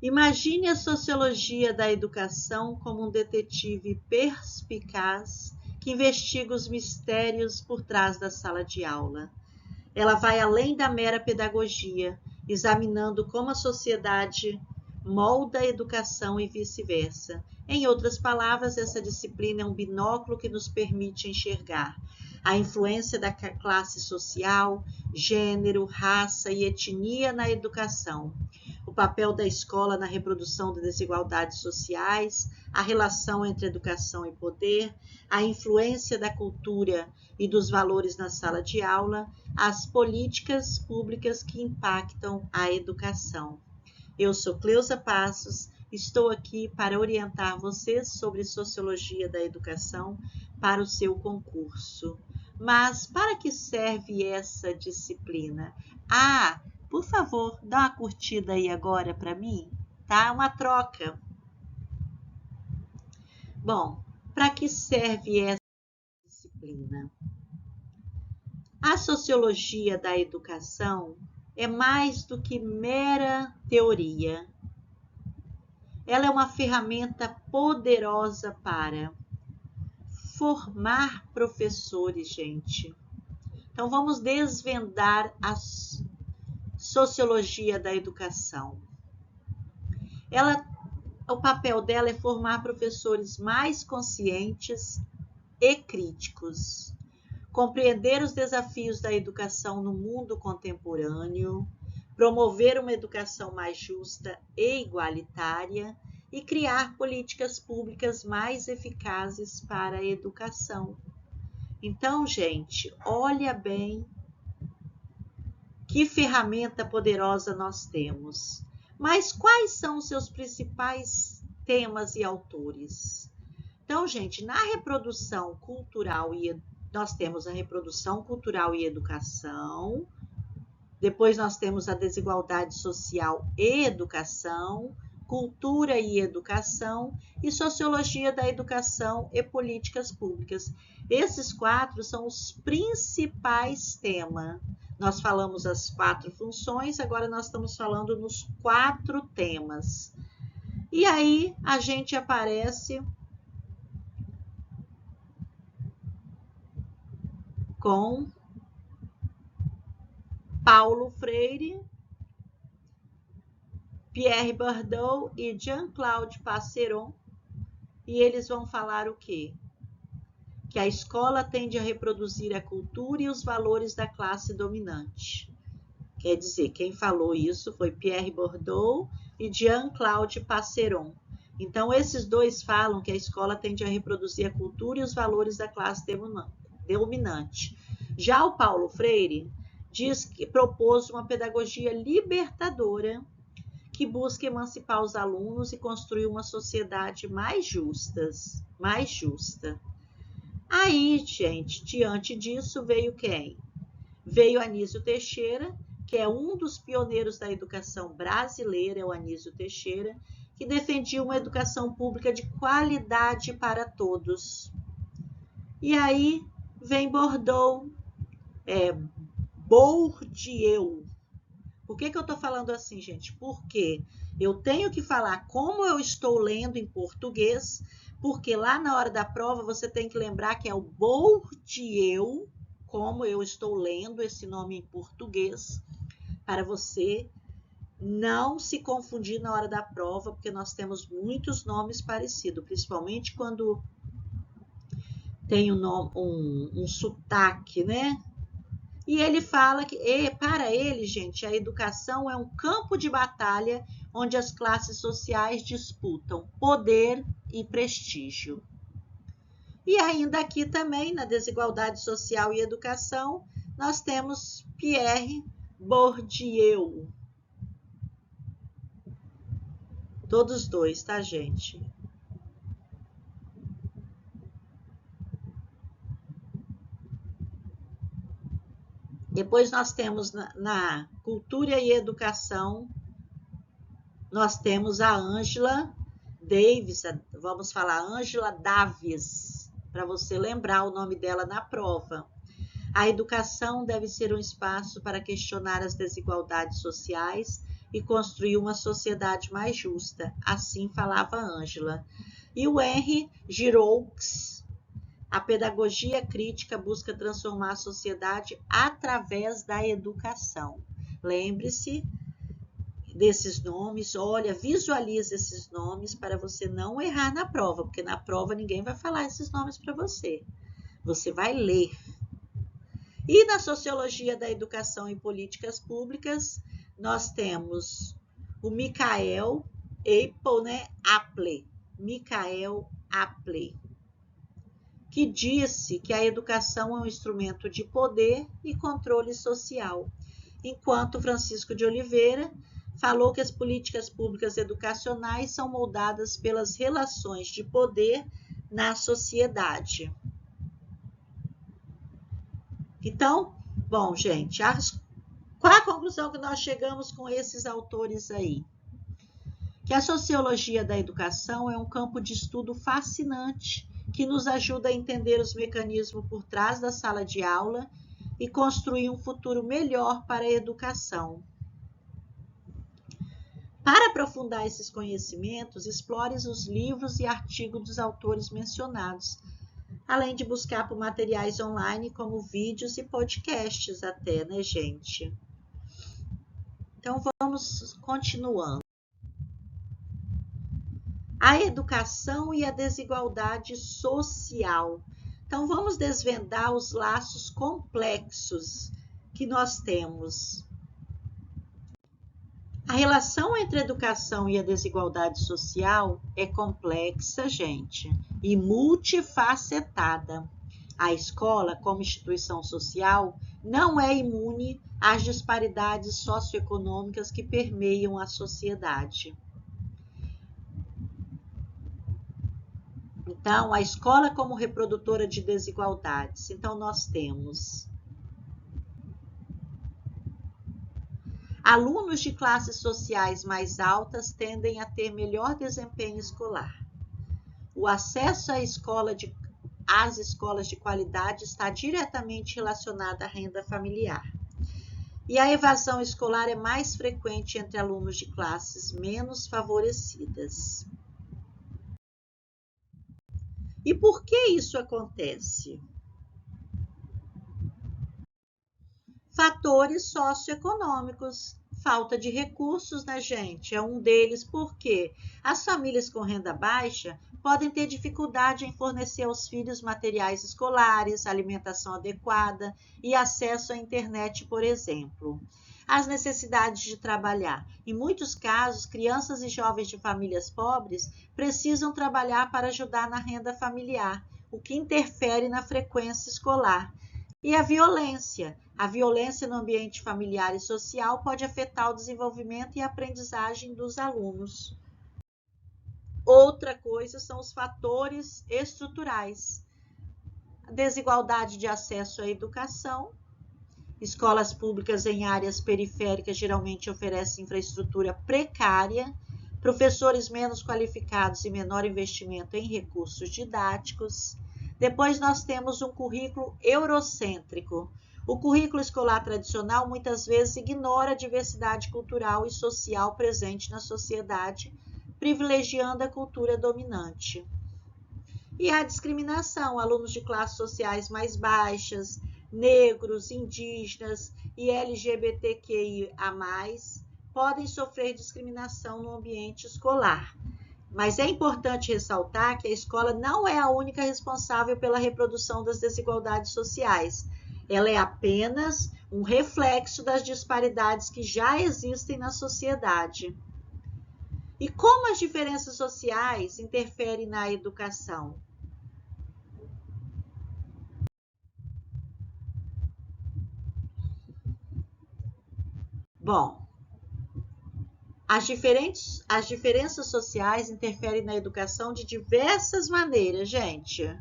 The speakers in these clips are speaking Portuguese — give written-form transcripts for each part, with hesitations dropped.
Imagine a sociologia da educação como um detetive perspicaz que investiga os mistérios por trás da sala de aula. Ela vai além da mera pedagogia, examinando como a sociedade molda a educação e vice-versa. Em outras palavras, essa disciplina é um binóculo que nos permite enxergar a influência da classe social, gênero, raça e etnia na educação, o papel da escola na reprodução das desigualdades sociais, a relação entre educação e poder, a influência da cultura e dos valores na sala de aula, as políticas públicas que impactam a educação. Eu sou Cleusa Passos, estou aqui para orientar vocês sobre sociologia da educação para o seu concurso. Mas para que serve essa disciplina? Por favor, dá uma curtida aí agora para mim, tá? Uma troca. Bom, para que serve essa disciplina? A sociologia da educação é mais do que mera teoria. Ela é uma ferramenta poderosa para formar professores, gente. Então vamos desvendar a sociologia da educação. O papel dela é formar professores mais conscientes e críticos, compreender os desafios da educação no mundo contemporâneo, promover uma educação mais justa e igualitária e criar políticas públicas mais eficazes para a educação. Então, gente, olha bem que ferramenta poderosa nós temos. Mas quais são os seus principais temas e autores? Então, gente, na reprodução cultural nós temos a reprodução cultural e educação, depois nós temos a desigualdade social e educação, cultura e educação e sociologia da educação e políticas públicas. Esses 4 são os principais temas. Nós falamos as 4 funções, agora nós estamos falando nos 4 temas. E aí a gente aparece com Paulo Freire, Pierre Bourdieu e Jean-Claude Passeron, e eles vão falar o quê? Que a escola tende a reproduzir a cultura e os valores da classe dominante. Quer dizer, quem falou isso foi Pierre Bourdieu e Jean-Claude Passeron. Então, esses dois falam que a escola tende a reproduzir a cultura e os valores da classe dominante. Já o Paulo Freire diz que propôs uma pedagogia libertadora que busca emancipar os alunos e construir uma sociedade mais justa. Aí, gente, diante disso veio quem? Veio Anísio Teixeira, que é um dos pioneiros da educação brasileira, é o Anísio Teixeira, que defendia uma educação pública de qualidade para todos. E aí vem Bourdieu. Por que eu estou falando assim, gente? Porque eu tenho que falar como eu estou lendo em português, porque lá na hora da prova você tem que lembrar que é o Bourdieu, como eu estou lendo esse nome em português, para você não se confundir na hora da prova, porque nós temos muitos nomes parecidos, principalmente quando tem um sotaque, né? E ele fala que, para ele, gente, a educação é um campo de batalha onde as classes sociais disputam poder e prestígio. E ainda aqui também, na desigualdade social e educação, nós temos Pierre Bourdieu. Todos dois, tá, gente? Depois nós temos na cultura e educação, nós temos a Angela Davis, vamos falar Angela Davis, para você lembrar o nome dela na prova. A educação deve ser um espaço para questionar as desigualdades sociais, e construir uma sociedade mais justa. Assim falava Ângela. E o Henry Giroux: a pedagogia crítica busca transformar a sociedade através da educação. Lembre-se desses nomes, olha, visualize esses nomes para você não errar na prova, porque na prova ninguém vai falar esses nomes para você. Você vai ler. E na sociologia da educação e políticas públicas, nós temos o Michael Apple, Michael Apple, que disse que a educação é um instrumento de poder e controle social, enquanto Francisco de Oliveira falou que as políticas públicas educacionais são moldadas pelas relações de poder na sociedade. Então, bom, gente, qual a conclusão que nós chegamos com esses autores aí? Que a sociologia da educação é um campo de estudo fascinante que nos ajuda a entender os mecanismos por trás da sala de aula e construir um futuro melhor para a educação. Para aprofundar esses conhecimentos, explore os livros e artigos dos autores mencionados, além de buscar por materiais online como vídeos e podcasts até, né, gente? Então, vamos continuando. A educação e a desigualdade social. Então, vamos desvendar os laços complexos que nós temos. A relação entre a educação e a desigualdade social é complexa, gente, e multifacetada. A escola, como instituição social, não é imune às disparidades socioeconômicas que permeiam a sociedade. Então, a escola como reprodutora de desigualdades. Então, nós temos alunos de classes sociais mais altas tendem a ter melhor desempenho escolar. O acesso às escolas de qualidade está diretamente relacionado à renda familiar. E a evasão escolar é mais frequente entre alunos de classes menos favorecidas. E por que isso acontece? Fatores socioeconômicos. Falta de recursos, né, gente? É um deles, porque as famílias com renda baixa podem ter dificuldade em fornecer aos filhos materiais escolares, alimentação adequada e acesso à internet, por exemplo. As necessidades de trabalhar. Em muitos casos, crianças e jovens de famílias pobres precisam trabalhar para ajudar na renda familiar, o que interfere na frequência escolar. E a violência. A violência no ambiente familiar e social pode afetar o desenvolvimento e a aprendizagem dos alunos. Outra coisa são os fatores estruturais. A desigualdade de acesso à educação. Escolas públicas em áreas periféricas geralmente oferecem infraestrutura precária, professores menos qualificados e menor investimento em recursos didáticos. Depois nós temos um currículo eurocêntrico. O currículo escolar tradicional muitas vezes ignora a diversidade cultural e social presente na sociedade, privilegiando a cultura dominante. E a discriminação, alunos de classes sociais mais baixas, negros, indígenas e LGBTQIA+, podem sofrer discriminação no ambiente escolar. Mas é importante ressaltar que a escola não é a única responsável pela reprodução das desigualdades sociais. Ela é apenas um reflexo das disparidades que já existem na sociedade. E como as diferenças sociais interferem na educação? Bom, as diferenças sociais interferem na educação de diversas maneiras, gente.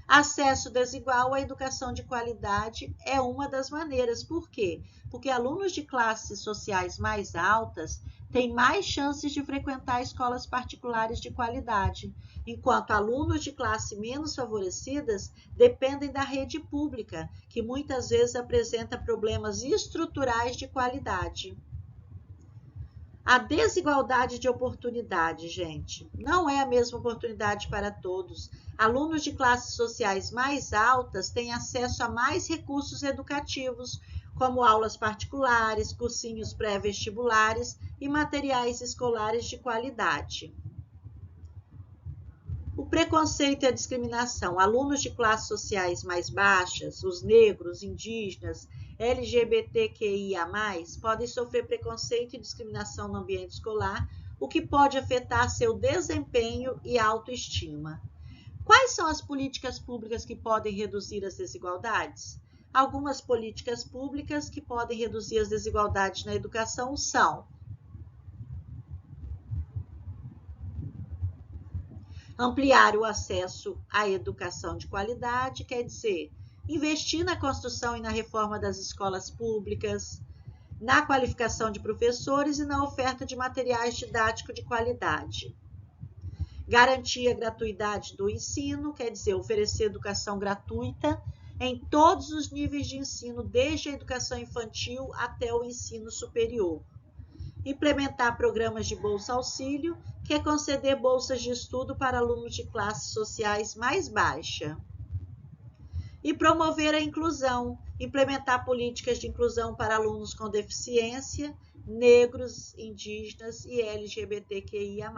Acesso desigual à educação de qualidade é uma das maneiras. Por quê? Porque alunos de classes sociais mais altas têm mais chances de frequentar escolas particulares de qualidade, enquanto alunos de classe menos favorecidas dependem da rede pública, que muitas vezes apresenta problemas estruturais de qualidade. A desigualdade de oportunidade, gente, não é a mesma oportunidade para todos. Alunos de classes sociais mais altas têm acesso a mais recursos educativos, como aulas particulares, cursinhos pré-vestibulares e materiais escolares de qualidade. O preconceito e a discriminação. Alunos de classes sociais mais baixas, os negros, indígenas, LGBTQIA+, podem sofrer preconceito e discriminação no ambiente escolar, o que pode afetar seu desempenho e autoestima. Quais são as políticas públicas que podem reduzir as desigualdades? Algumas políticas públicas que podem reduzir as desigualdades na educação são: ampliar o acesso à educação de qualidade, quer dizer, investir na construção e na reforma das escolas públicas, na qualificação de professores e na oferta de materiais didáticos de qualidade. Garantir a gratuidade do ensino, quer dizer, oferecer educação gratuita em todos os níveis de ensino, desde a educação infantil até o ensino superior. Implementar programas de bolsa auxílio, que é conceder bolsas de estudo para alunos de classes sociais mais baixa. E promover a inclusão, implementar políticas de inclusão para alunos com deficiência, negros, indígenas e LGBTQIA+.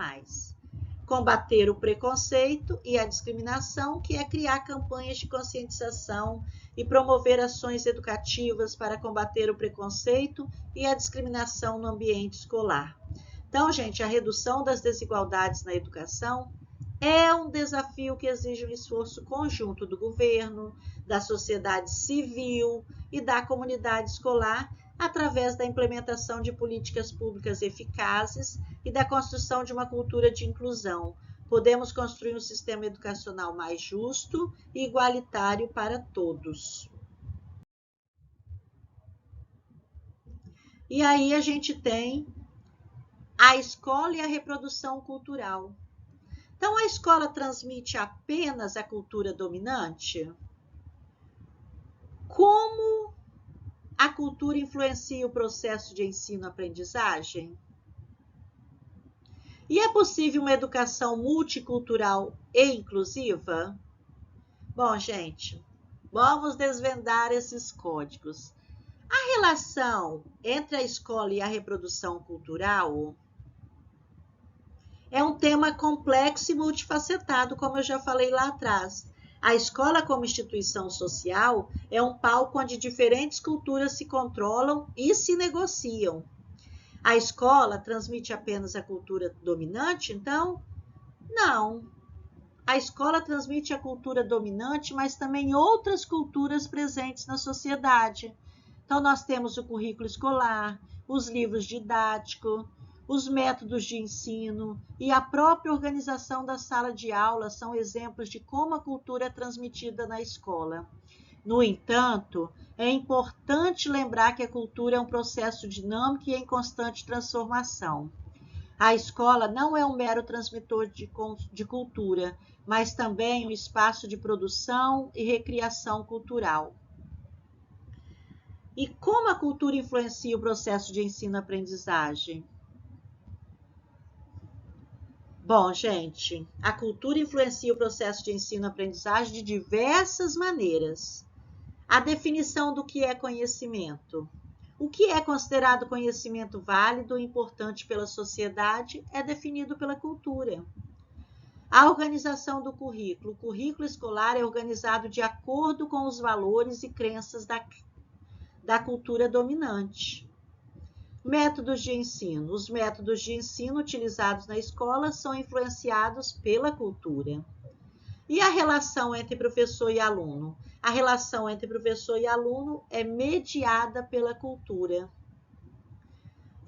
Combater o preconceito e a discriminação, que é criar campanhas de conscientização e promover ações educativas para combater o preconceito e a discriminação no ambiente escolar. Então, gente, a redução das desigualdades na educação é um desafio que exige um esforço conjunto do governo, da sociedade civil e da comunidade escolar, através da implementação de políticas públicas eficazes e da construção de uma cultura de inclusão. Podemos construir um sistema educacional mais justo e igualitário para todos. E aí a gente tem a escola e a reprodução cultural. Então, a escola transmite apenas a cultura dominante? Como a cultura influencia o processo de ensino-aprendizagem? E é possível uma educação multicultural e inclusiva? Bom, gente, vamos desvendar esses códigos. A relação entre a escola e a reprodução cultural é um tema complexo e multifacetado, como eu já falei lá atrás. A escola, como instituição social, é um palco onde diferentes culturas se controlam e se negociam. A escola transmite apenas a cultura dominante, então? Não. A escola transmite a cultura dominante, mas também outras culturas presentes na sociedade. Então, nós temos o currículo escolar, os livros didáticos, os métodos de ensino e a própria organização da sala de aula são exemplos de como a cultura é transmitida na escola. No entanto, é importante lembrar que a cultura é um processo dinâmico e em constante transformação. A escola não é um mero transmissor de cultura, mas também um espaço de produção e recriação cultural. E como a cultura influencia o processo de ensino-aprendizagem? Bom, gente, a cultura influencia o processo de ensino-aprendizagem de diversas maneiras. A definição do que é conhecimento. O que é considerado conhecimento válido e importante pela sociedade é definido pela cultura. A organização do currículo. O currículo escolar é organizado de acordo com os valores e crenças da cultura dominante. Métodos de ensino. Os métodos de ensino utilizados na escola são influenciados pela cultura. E a relação entre professor e aluno? A relação entre professor e aluno é mediada pela cultura.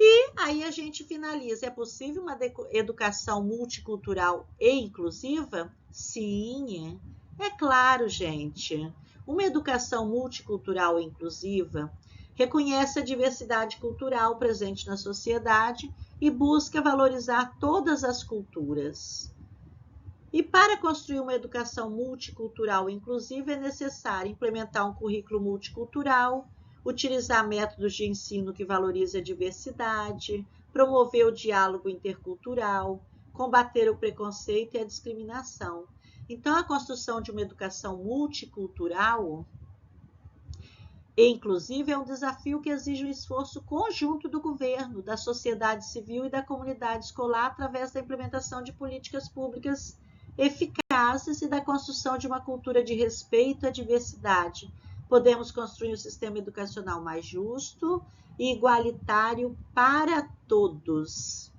E aí a gente finaliza. É possível uma educação multicultural e inclusiva? Sim, é claro, gente. Uma educação multicultural e inclusiva reconhece a diversidade cultural presente na sociedade e busca valorizar todas as culturas. E para construir uma educação multicultural e inclusiva é necessário implementar um currículo multicultural, utilizar métodos de ensino que valorizem a diversidade, promover o diálogo intercultural, combater o preconceito e a discriminação. Então, a construção de uma educação multicultural, inclusive, é um desafio que exige um esforço conjunto do governo, da sociedade civil e da comunidade escolar através da implementação de políticas públicas eficazes e da construção de uma cultura de respeito à diversidade. Podemos construir um sistema educacional mais justo e igualitário para todos.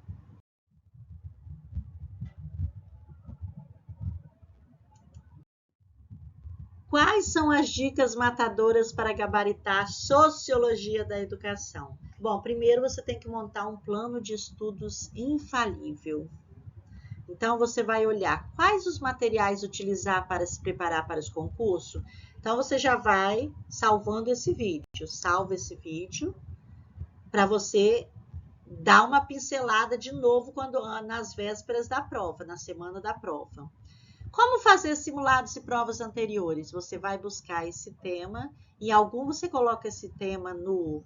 Quais são as dicas matadoras para gabaritar a sociologia da educação? Bom, primeiro você tem que montar um plano de estudos infalível. Então, você vai olhar quais os materiais utilizar para se preparar para os concursos. Então, você já vai salvando esse vídeo. Salva esse vídeo para você dar uma pincelada de novo nas vésperas da prova, na semana da prova. Como fazer simulados e provas anteriores? Você vai buscar esse tema. Em algum você coloca esse tema no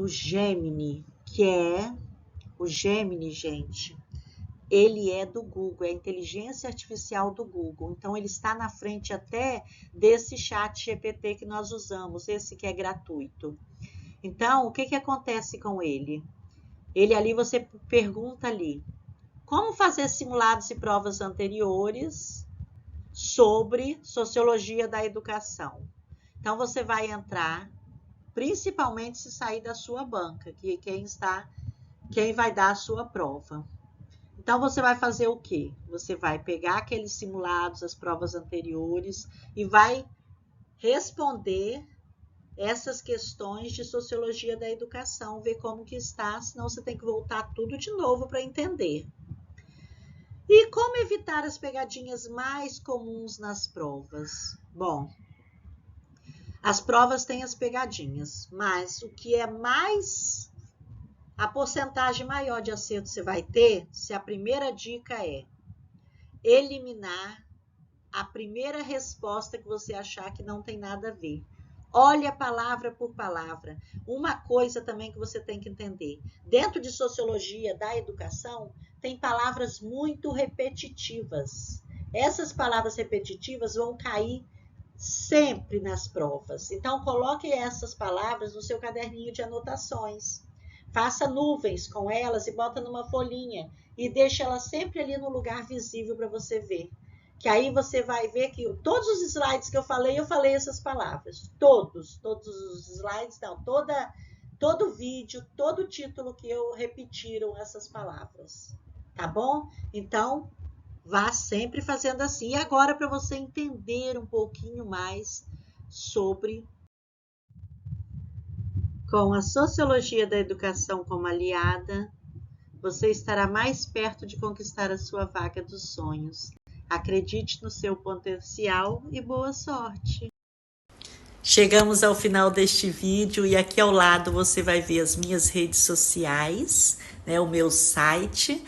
Gemini, que é o Gemini, gente. Ele é do Google, é a inteligência artificial do Google. Então, ele está na frente até desse chat GPT que nós usamos, esse que é gratuito. Então, o que acontece com ele? Ele ali, você pergunta ali, como fazer simulados e provas anteriores sobre sociologia da educação? Então, você vai entrar, principalmente se sair da sua banca, que quem vai dar a sua prova. Então, você vai fazer o quê? Você vai pegar aqueles simulados, as provas anteriores, e vai responder essas questões de sociologia da educação, ver como que está, senão você tem que voltar tudo de novo para entender. E como evitar as pegadinhas mais comuns nas provas? Bom, as provas têm as pegadinhas, mas o que é mais... A porcentagem maior de acerto você vai ter se a primeira dica é eliminar a primeira resposta que você achar que não tem nada a ver. Olha palavra por palavra. Uma coisa também que você tem que entender. Dentro de sociologia da educação, tem palavras muito repetitivas. Essas palavras repetitivas vão cair sempre nas provas. Então, coloque essas palavras no seu caderninho de anotações. Faça nuvens com elas e bota numa folhinha e deixa elas sempre ali no lugar visível para você ver. Que aí você vai ver que todos os slides que eu falei essas palavras. Todos os slides, não, todo vídeo, todo título que eu repetiram essas palavras. Tá bom? Então, vá sempre fazendo assim. E agora, para você entender um pouquinho mais sobre... Com a sociologia da educação como aliada, você estará mais perto de conquistar a sua vaga dos sonhos. Acredite no seu potencial e boa sorte! Chegamos ao final deste vídeo e aqui ao lado você vai ver as minhas redes sociais, né, o meu site.